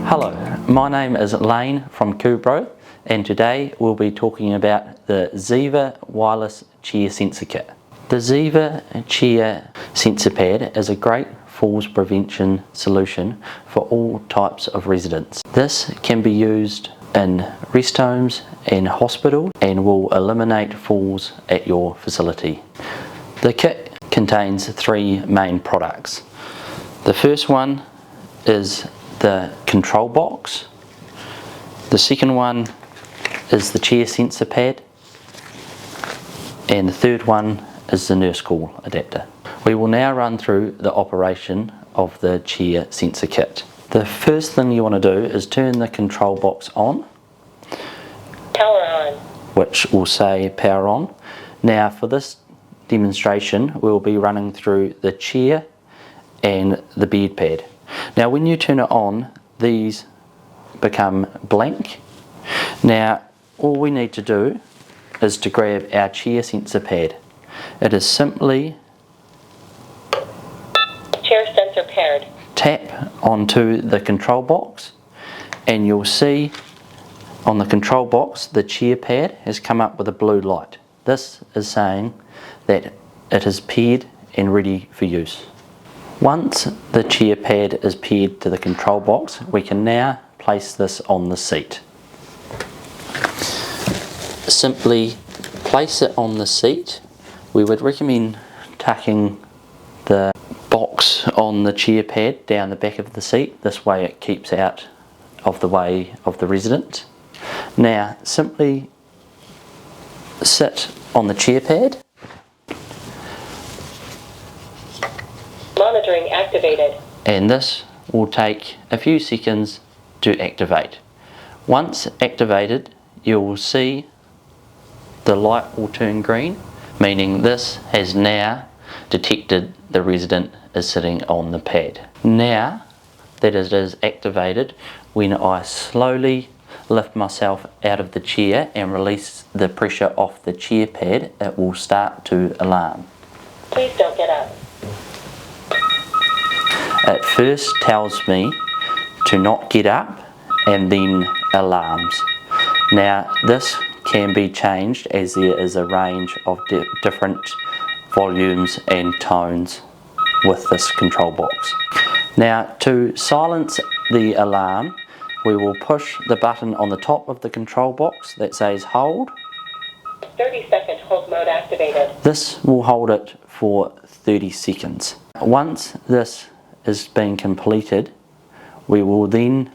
Hello, my name is Lane from Cubro, and today we'll be talking about the Zeeva wireless chair sensor kit. The Zeeva chair sensor pad is a great falls prevention solution for all types of residents. This can be used in rest homes and hospitals and will eliminate falls at your facility. The kit contains three main products. The first one is the control box. The second one is the chair sensor pad, and the third one is the nurse call adapter. We will now run through the operation of the chair sensor kit. The first thing you want to do is turn the control box on. Power on. Which will say power on. Now for this demonstration we'll be running through the chair and the bed pad. Now when you turn it on, these become blank. Now all we need to do is to grab our chair sensor pad. It is simply chair sensor pad. Tap onto the control box and you'll see on the control box the chair pad has come up with a blue light. This is saying that it is paired and ready for use. Once the chair pad is paired to the control box, we can now place this on the seat. Simply place it on the seat. We would recommend tucking the box on the chair pad down the back of the seat. This way it keeps out of the way of the resident. Now simply sit on the chair pad. Monitoring activated. And this will take a few seconds to activate. Once activated, you will see the light will turn green, meaning this has now detected the resident is sitting on the pad. Now that it is activated, when I slowly lift myself out of the chair and release the pressure off the chair pad, it will start to alarm. Please don't get up. It first tells me to not get up and then alarms. Now this can be changed as there is a range of different volumes and tones with this control box. Now to silence the alarm, we will push the button on the top of the control box that says hold. 30-second hold mode activated. This will hold it for 30 seconds. Once this is being completed, we will then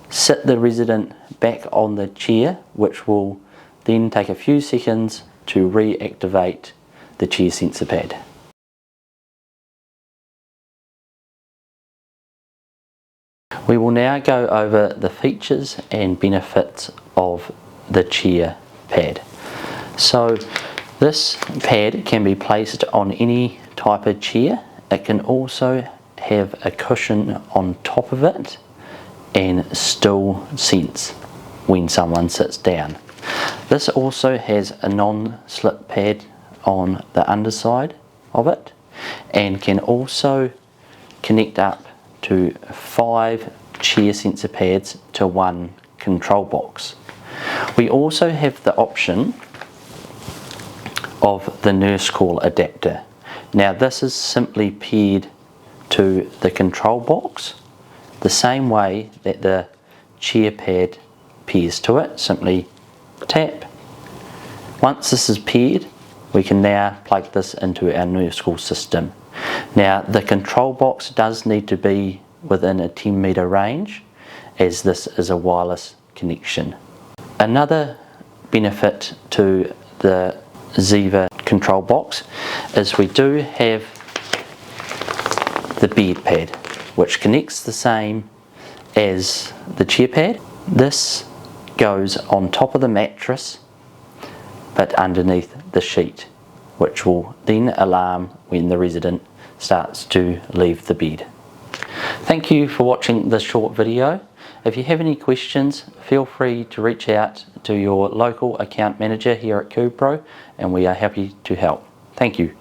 sit the resident back on the chair, which will then take a few seconds to reactivate the chair sensor pad. We will now go over the features and benefits of the chair pad. So this pad can be placed on any type of chair. It can also have a cushion on top of it and still sense when someone sits down. This also has a non-slip pad on the underside of it and can also connect up to 5 chair sensor pads to one control box. We also have the option of the nurse call adapter. Now this is simply paired to the control box the same way that the chair pad pairs to it. Simply tap. Once this is paired, we can now plug this into our nurse call system. Now the control box does need to be within a 10-meter range, as this is a wireless connection. Another benefit to the Zeeva control box is we do have the bed pad, which connects the same as the chair pad. This goes on top of the mattress but underneath the sheet, which will then alarm when the resident starts to leave the bed. Thank you for watching this short video. If you have any questions, feel free to reach out to your local account manager here at Cubro, and we are happy to help. Thank you.